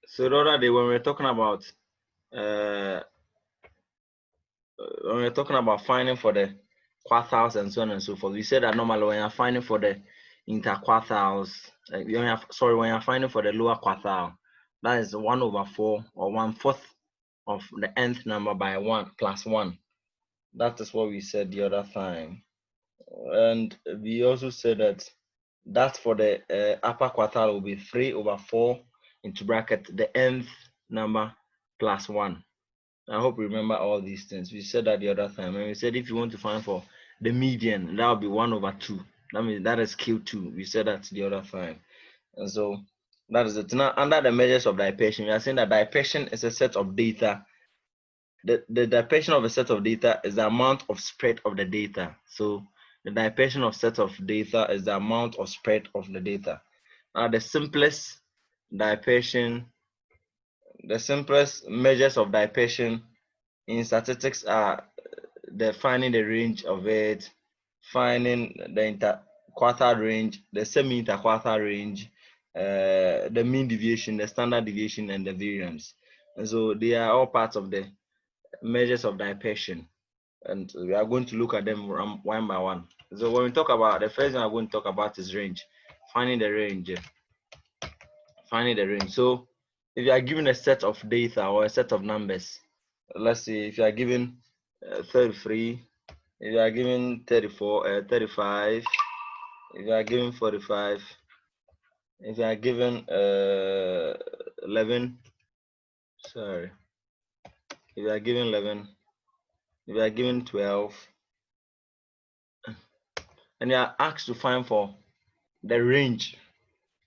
So the other day when we were talking about finding for the quartiles and so on and so forth, we said that normally when you're finding for the interquartiles, when you're finding for the lower quartile, that is 1/4 or 1/4 of the nth number by 1 plus 1. That is what we said the other time. And we also said that for the upper quartile will be 3/4 into bracket the nth number plus 1. I hope you remember all these things. We said that the other time, and we said if you want to find for the median, that will be 1/2. That means that is Q2. We said that the other time, and so that is it. Now, under the measures of diapation, we are saying that diapation is a set of data. The diapation of a set of data is the amount of spread of the data. So the diapation of set of data is the amount of spread of the data. Now, the simplest measures of diapation in statistics are finding the range of it, finding the interquartile range, the semi-interquartile range, the mean deviation, the standard deviation, and the variance. And so they are all parts of the measures of diapation, and we are going to look at them one by one. So when we talk about the first thing I'm going to talk about is range, finding the range. So if you are given a set of data or a set of numbers, let's see, if you are given 33, if you are given 34, 35, if you are given 45, if you are given 11, sorry, if you are given 11, if you are given 12, and you are asked to find for the range.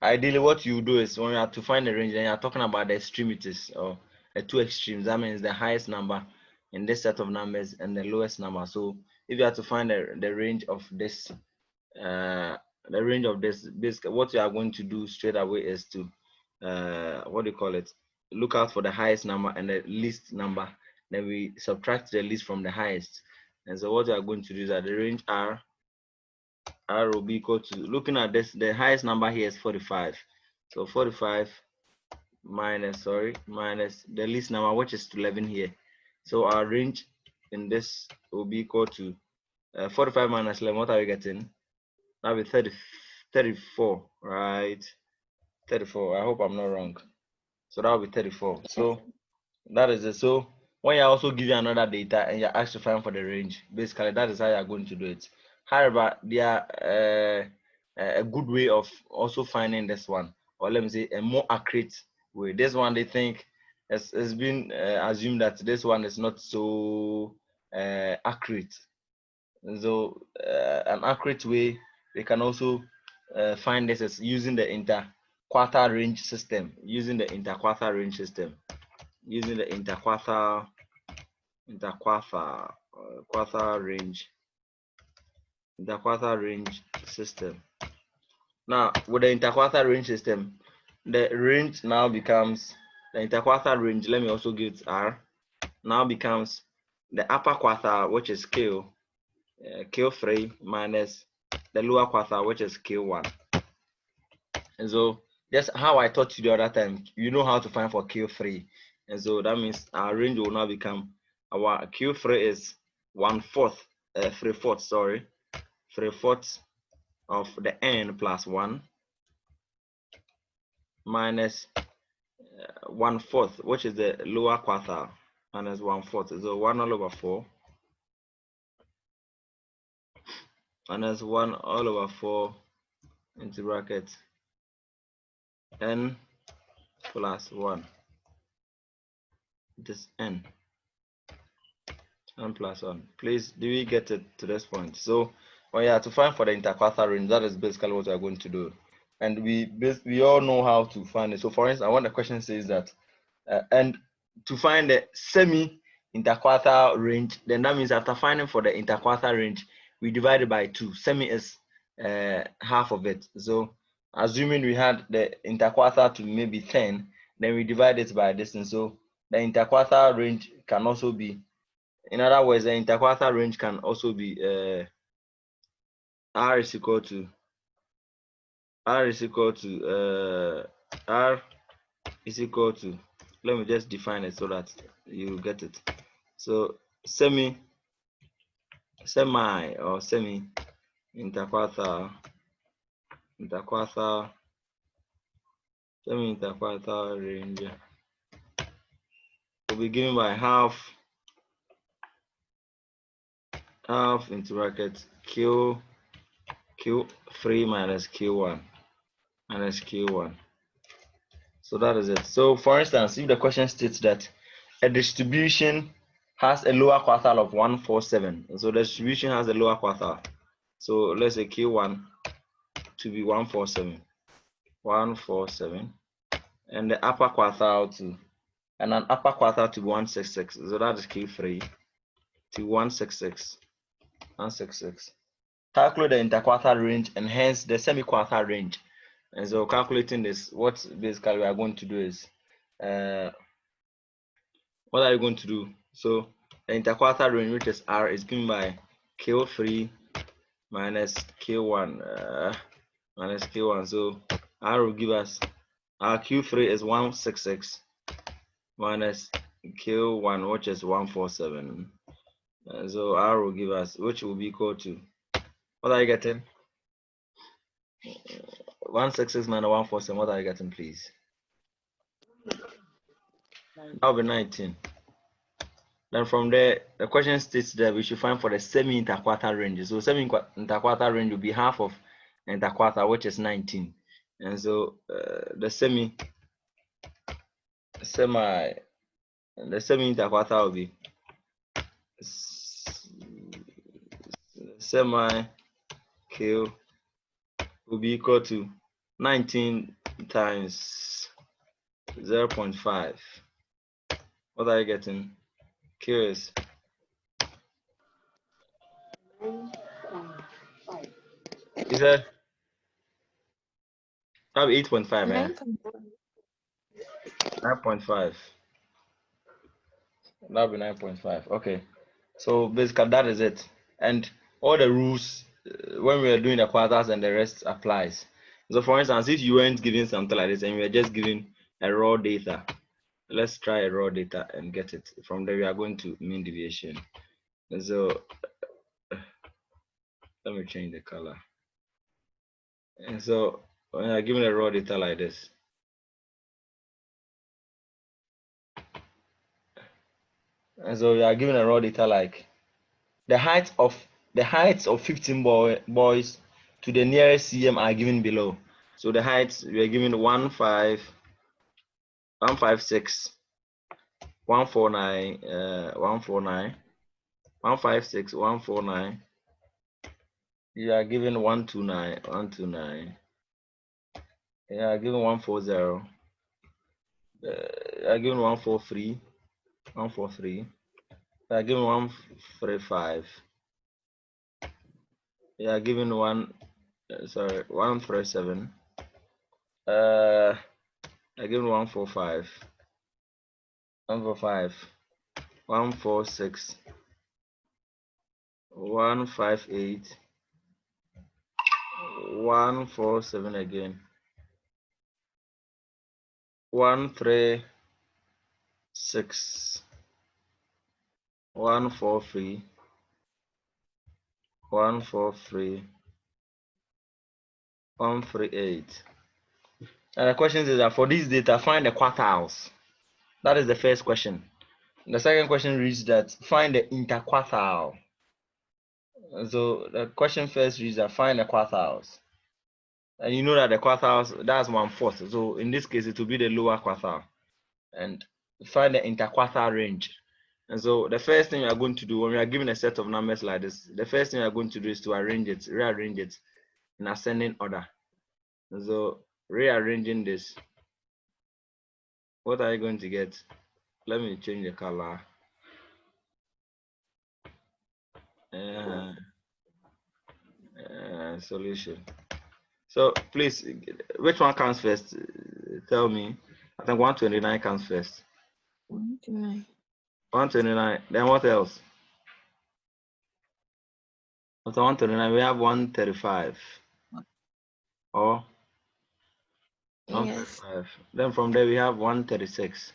Ideally, what you do is when you have to find the range, and you are talking about the extremities or the two extremes. That means the highest number in this set of numbers and the lowest number. So if you have to find the range of this, basically what you are going to do straight away is to look out for the highest number and the least number. Then we subtract the least from the highest. And so what we are going to do is that the range R will be equal to, looking at this, the highest number here is 45. So 45 minus the least number, which is 11 here. So our range in this will be equal to 45 minus 11. What are we getting? That'll be 34, right? 34. I hope I'm not wrong. So that'll be 34. So that is it. So when you also give you another data and you're asked to find for the range, basically that is how you're going to do it. However, there are a good way of also finding this one, or let me say a more accurate way. This one, they think it's been assumed that this one is not so accurate. So an accurate way they can also find this is using the interquartile range system. Using the interquartile range system. Using the interquartile range system. Now, with the interquartile range system, the range now becomes the interquartile range. Let me also give it R. Now becomes the upper quartile, which is Q3 minus the lower quartile, which is Q1. And so just how I taught you the other time, you know how to find for Q3. And so that means our range will now become, our Q3 is 3/4 of the n plus 1 minus 1/4, which is the lower quartile, minus 1/4. So 1/4 minus 1/4 into bracket n plus 1. It is n plus 1. Please, do we get it to this point? So when you have to find for the interquartile range, that is basically what we are going to do. And we all know how to find it. So for instance, what the question says that, and to find the semi-interquartile range, then that means after finding for the interquartile range, we divide it by 2. Semi is half of it. So assuming we had the interquartile to maybe 10, then we divide it by this. And so the interquartile range can also be, in other words, the interquartile range can also be R is equal to R is equal to, let me just define it so that you get it. So semi interquartile semi-interquartile range will be given by half into bracket q3 minus q1 minus q1. So that is it. So for instance, if the question states that a distribution has a lower quartile of 147, so the distribution has a lower quartile. So let's say q1 to be 147, and the upper quartile to, and an upper quartile to be 166. So that is q3 to 166. Calculate the interquartile range and hence the semi-quartile range. And so calculating this, what basically we are going to do is, what are you going to do? So the interquartile range, which is R, is given by Q3 minus Q1 minus Q1. So R will give us, our Q3 is 166 minus Q1, which is 147. So R will give us, which will be equal to, what are you getting? 166 minus 147, what are you getting, please? That will be 19. Then from there, the question states that we should find for the semi-interquartile range. So semi-interquartile range will be half of interquartile, which is 19. And so the semi-interquartile will be semi-Q will be equal to 19 times 0.5. What are you getting? Q is that that'll be 8.5, man. 9.5. That'll be 9.5. Okay. So basically that is it. And all the rules when we are doing the quarters and the rest applies. So for instance, if you weren't given something like this and you were just given a raw data, let's try a raw data and get it. From there we are going to mean deviation. And so let me change the color. And so when you are given a raw data like this, and so you are given a raw data like the heights of 15 boys to the nearest CM are given below. So the heights we are given 156, 149, 149, 156, 149. You are given 129, 129. You are given 140. You are given 143, 143. You are given 135. You are given 137. I give 145, 145, 146, 158, 147 again, 136, 143, 143, 138. And the question is that for this data, find the quartiles. That is the first question. The second question reads that find the interquartile. So the question first reads that find the quartiles. And you know that the quartiles, that's 1/4. So in this case, it will be the lower quartile. And find the interquartile range. And so the first thing we are going to do when we are given a set of numbers like this, the first thing we are going to do is to rearrange it in ascending order. And so rearranging this, what are you going to get? Let me change the color. Solution. So please, which one comes first? Tell me. I think 129 comes first. 129. 129. Then what else? After 129, we have 135. Or Yes. 155. Then from there we have 136.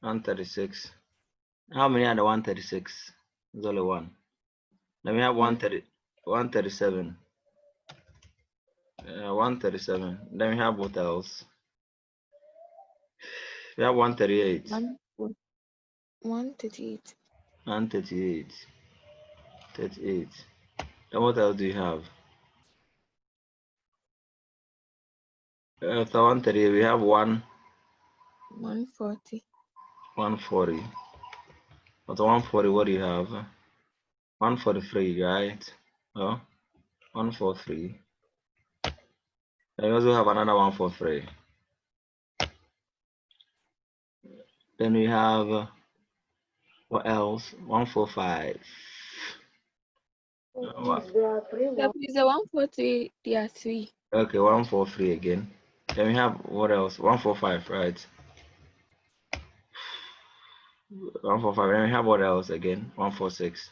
136. How many are the 136? There's only one. Then we have 130, 137. 137. Then we have what else? We have 138. 138. 138. 38. Then what else do you have? After 138, we have 140. 140. After 140, what do you have? 143, right? Oh, 143. Then we also have another 143. Then we have what else? 145. That is the 140. There are three. Okay, 143 again. Then we have what else? 145, right? 145. Then we have what else again? 146.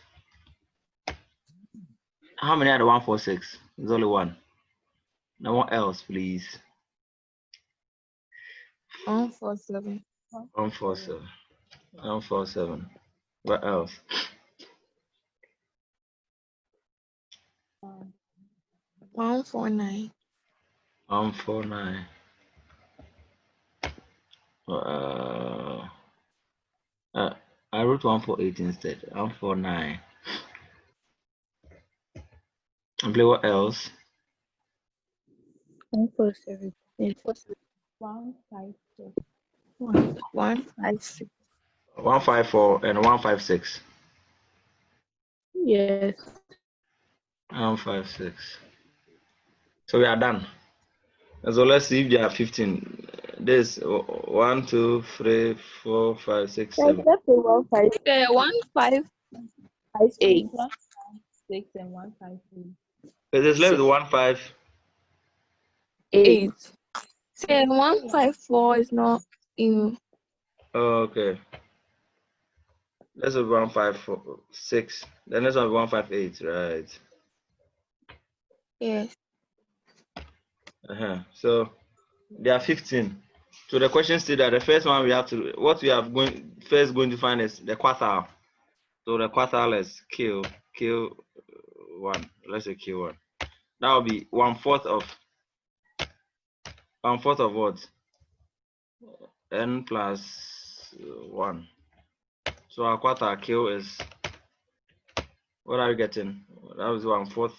How many are the 146? There's only one. Now what else, please? 147. 147. 147. What else? 149. 149. I wrote 148 instead. 149. And play what else? 147. Yes. 156. 156. 154 and 156. Yes. 156. So we are done. So let's see if there are 15. This 1, 2, 3, 4, 5, 6, 7. 158. 6 and 153. It is left 1, 5. 8. Say 154 is not in. Okay. Let's have 156. Then let's have 158, right? Yes. So there are 15. So the question states that the first one we have to, what we are first going to find is the quartile. So the quartile is Q1. Let's say Q1. That will be 1/4 of what? N plus 1. So our quartile Q is, what are we getting? That was 1/4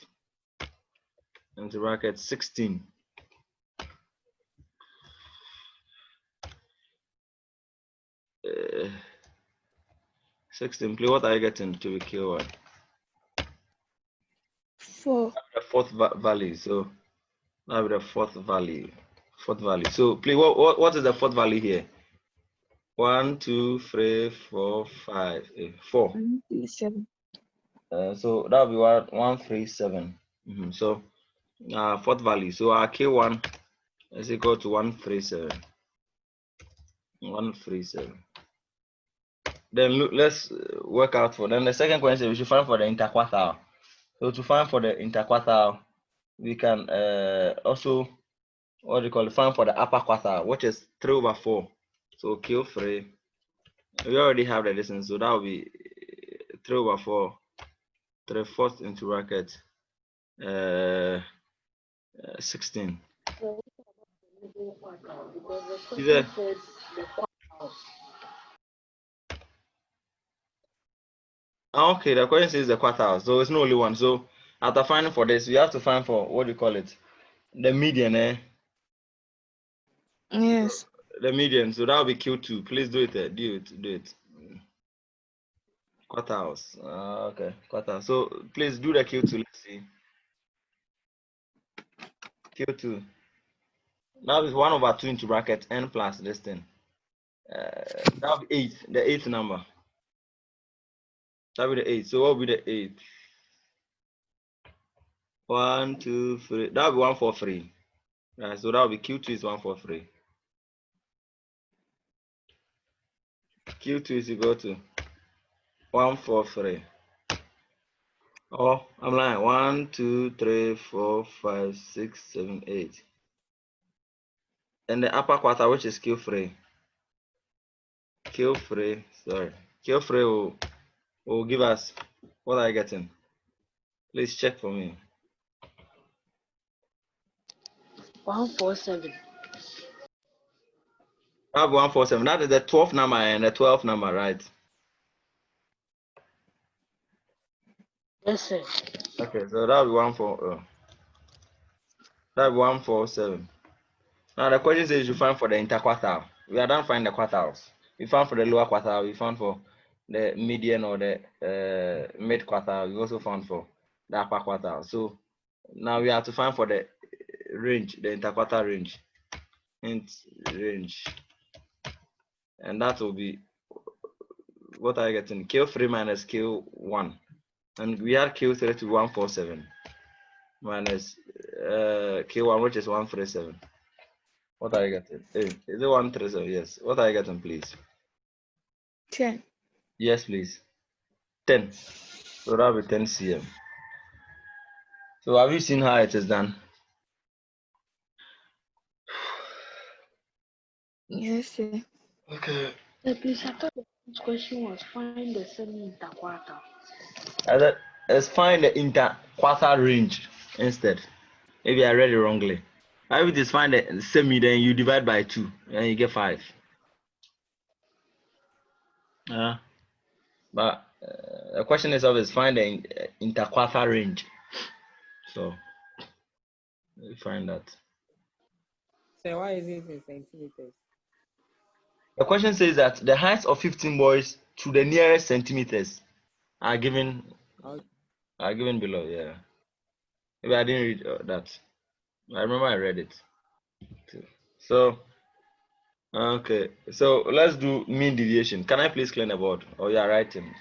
into bracket 16. 16. Play, what are you getting to be Q1? 4. The fourth value. So that will be the fourth value. So play, what is the fourth value here? 1, 2, 3, 4, 5, 4. 7. So that will be 137. So fourth value. So our K1 is equal to 137. 137. Then look, let's work out for. Then the second question, we should find for the interquartile. So to find for the interquartile, we can also, what do you call it, find for the upper quartile, which is 3/4. So Q3, we already have the distance, so that will be 3/4, 3/4 into bracket 16. Okay, the question says the quartile, so it's not only one. So after finding for this, we have to find for, what do you call it, the median, Yes. The median. So that will be Q2. Please do it. Do it. Quartiles. Okay, quartile. So please do the Q2. Let's see. Q2. Now is 1/2 into bracket n plus this thing. That will be 8. The 8th number. That will be the 8. So what will be the 8th? 1, 2, 3. That will be 143. Right. So that will be Q2 is 143. Q2 is equal to 143. Oh, I'm lying. 1, 2, 3, 4, 5, 6, 7, 8. and the upper quartile, which is Q3. Q3, sorry. Q3 will give us, what are you getting? Please check for me. 147. I have 147. That is the 12th number and the 12th number, right? Yes, sir. Okay, so that will be that will be 147. Now the question says you find for the interquartile. We are done finding the quartiles. We found for the lower quartile. We found for the median or the mid quartile. We also found for the upper quartile. So now we have to find for the range, the interquartile range. Int range. And that will be, what are you getting? Q3 minus Q1. And we had Q3 to 147 minus Q1, which is 137. What are you getting? Is it 137? Yes. What are you getting, please? 10. Yes, please. 10. So that will be 10 cm. So have you seen how it is done? Yes, sir. Okay. Sir, please, I thought the first question was find the semi-interquartile. Let's find the interquartile range instead. Maybe I read it wrongly. If it is find the semi, then you divide by 2 and you get 5. But the question is always find the interquartile range. So we find that. So why is it in centimeters? The question says that the heights of 15 boys to the nearest centimeters are given below. Yeah. Maybe I didn't read that. I remember I read it. So okay. So let's do mean deviation. Can I please clear the board? Or you are writing?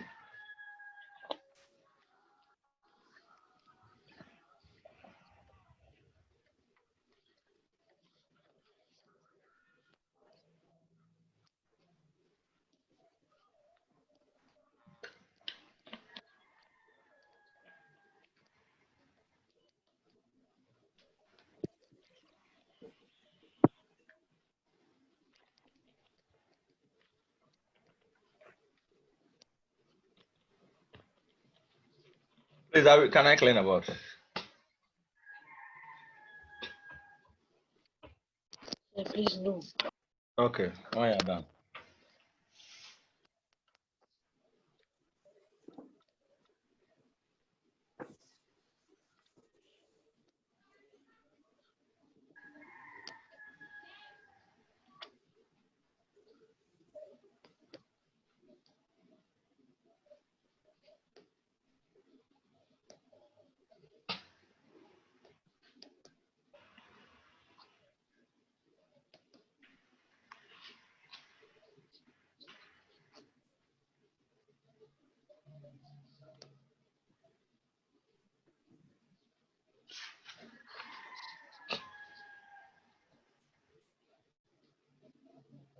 Please, can I clear the board? Sir, please, no. Okay. Oh yeah, done.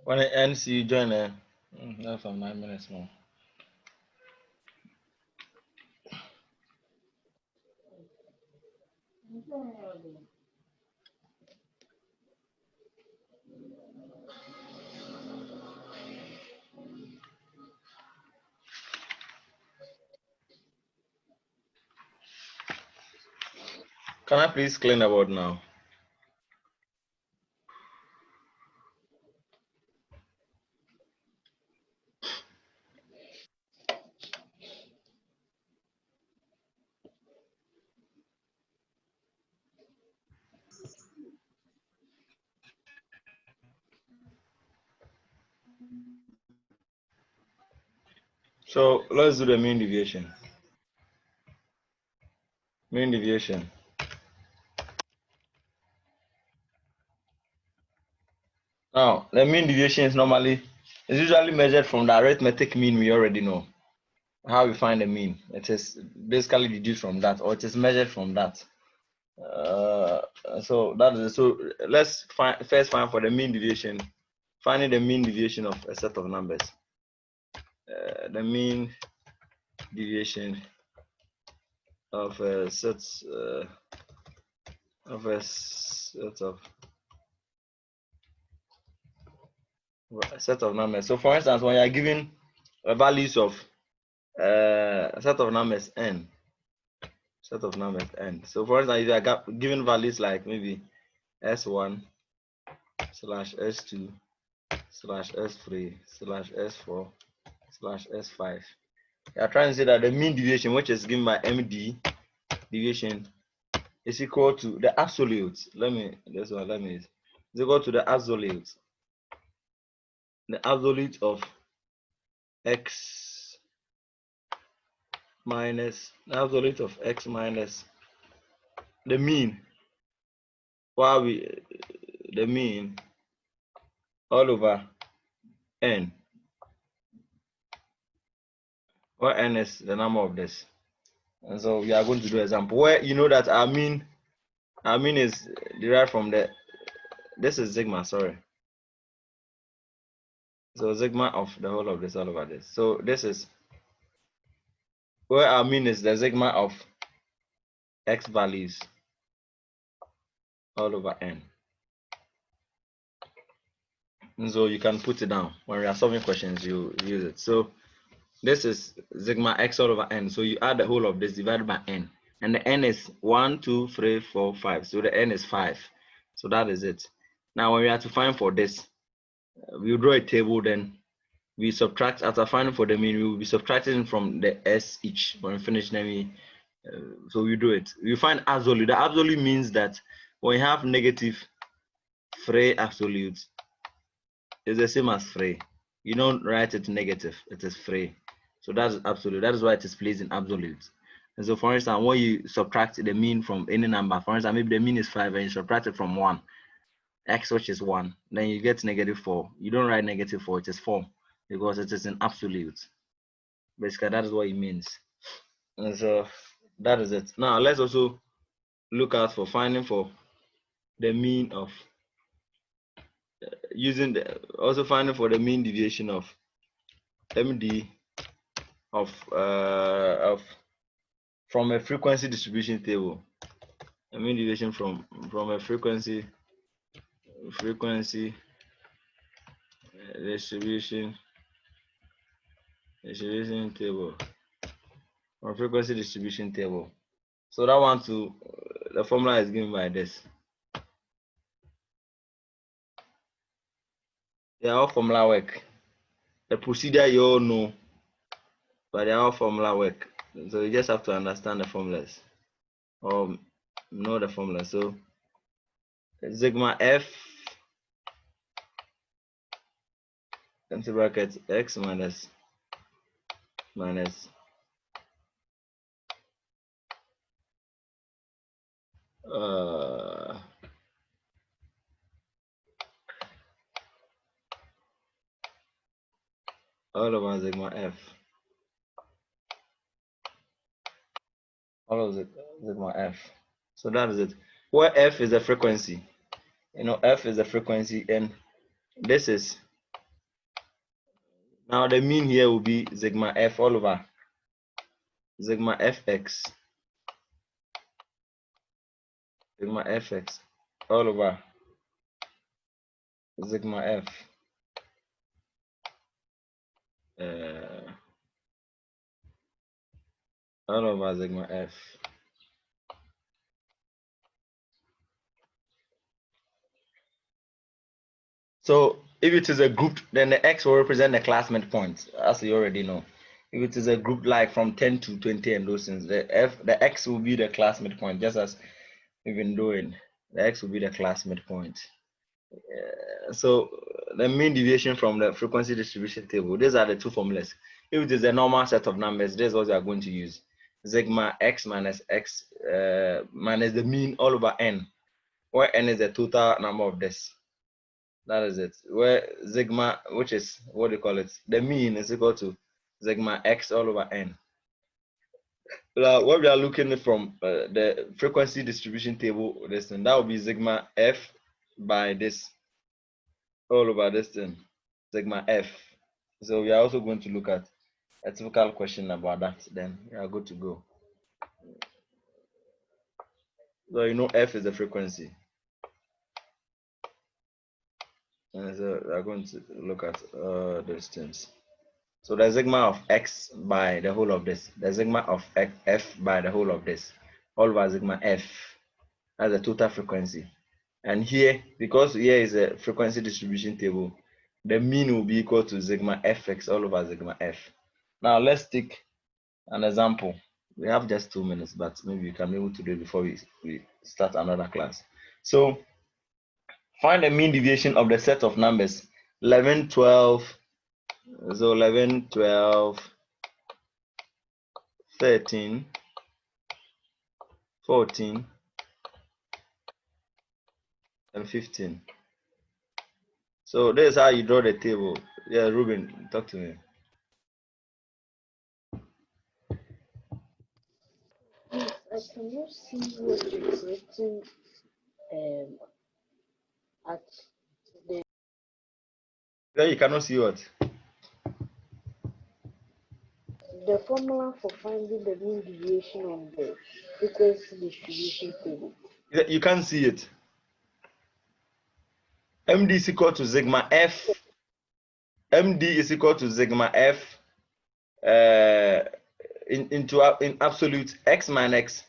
When it ends, you join that's for 9 minutes more. Can I please clean the board now? So let's do the mean deviation. Mean deviation. Now, the mean deviation is usually measured from the arithmetic mean we already know. How we find the mean. It is basically deduced from that, or it is measured from that. So that is so. Let's first find for the mean deviation. Finding the mean deviation of a set of numbers. The mean deviation of a set of A set of numbers. So for instance, when you are given values of a set of numbers n, set of numbers n. So for instance, if you are given values like maybe s1 slash s2 slash s3 slash s4 slash s5, you are trying to say that the mean deviation, which is given by md deviation, is equal to the absolute. Is equal to the absolute of x minus the mean, the mean all over n, where n is the number of this. And so we are going to do example where you know that our mean is derived from this is sigma, sorry. So sigma of the whole of this all over this. So this is where our mean is the sigma of x values all over n. And so you can put it down when we are solving questions, you use it. So this is sigma x all over n. So you add the whole of this divided by n, and the n is 1, 2, 3, 4, 5. So the n is 5. So that is it. Now when we have to find for this, we draw a table, then we subtract. After finding for the mean, we will be subtracting from the s each. When we finish, then so we do it. We find absolute. The absolute means that when you have negative 3 absolute, it's the same as 3. You don't write it negative, it is 3. So that's absolute. That is why it is placed in absolute. And so for instance, when you subtract the mean from any number, for instance, maybe the mean is 5 and you subtract it from 1, x which is 1, then you get negative 4. You don't write negative 4, it is 4 because it is an absolute. Basically, that is what it means. And so that is it. Now let's also look out for finding for the mean of also finding for the mean deviation of md of from a frequency distribution table. A mean deviation from a frequency distribution table, or frequency distribution table. So that one too, the formula is given by this. They are all formula work. The procedure you all know, but they are all formula work. So you just have to understand the formulas or know the formula. So sigma f into bracket x minus all over sigma f, all of sigma f. So that is it. Where f is the frequency, f is the frequency, and this is now the mean here will be sigma f all over sigma fx, all over sigma f all over sigma f. So if it is a group, then the x will represent the class midpoint, as you already know. If it is a group like from 10 to 20 and those things, the x will be the class midpoint, just as we've been doing. The x will be the class midpoint. So the mean deviation from the frequency distribution table, these are the two formulas. If it is a normal set of numbers, this is what we are going to use. Sigma x minus minus the mean all over n, where n is the total number of this. That is it. Where sigma, which is what they call it, the mean is equal to sigma x all over n. What we are looking at from the frequency distribution table, this thing, that will be sigma f by this all over this thing, sigma f. So we are also going to look at a typical question about that. Then we are good to go. So f is the frequency. And so we are going to look at those things. So the sigma of x by the whole of this, the sigma of f by the whole of this, all over sigma f, as the total frequency. And here, because here is a frequency distribution table, the mean will be equal to sigma fx all over sigma f. Now let's take an example. We have just 2 minutes, but maybe we can be able to do it before we start another class. So find the mean deviation of the set of numbers 11, 12, so 11, 12, 13, 14, and 15. So this is how you draw the table. Yeah, Ruben, talk to me. I cannot see what is written at the Then you cannot see what? formula for finding the mean deviation on the frequency distribution table. You can't see it. MD is equal to sigma F. MD is equal to sigma F in absolute X minus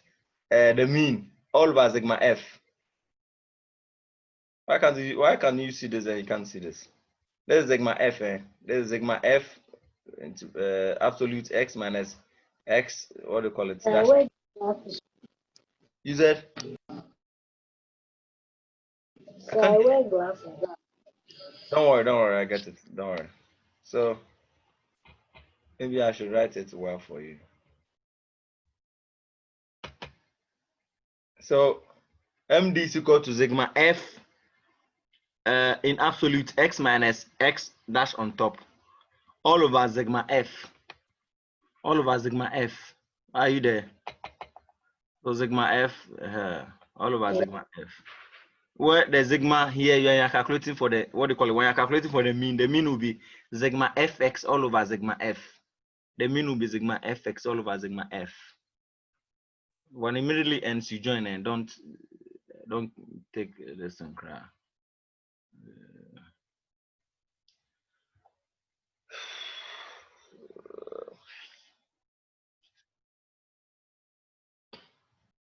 the mean all over sigma F. Why can you see this and you can't see this? This is sigma F. This is sigma F into absolute X minus X. What do you call it? Where graph is You said I so I can't. wear glasses. Don't worry. I get it. Don't worry. So maybe I should write it well for you. So MD is equal to sigma F in absolute X minus X dash on top all over sigma F. All over sigma F. Are you there? So sigma F all over sigma F. Where the sigma here you are calculating for the what do you call it? When you're calculating for the mean will be sigma Fx all over sigma F. The mean will be sigma Fx all over sigma F. When immediately ends, you join and don't take this and cry.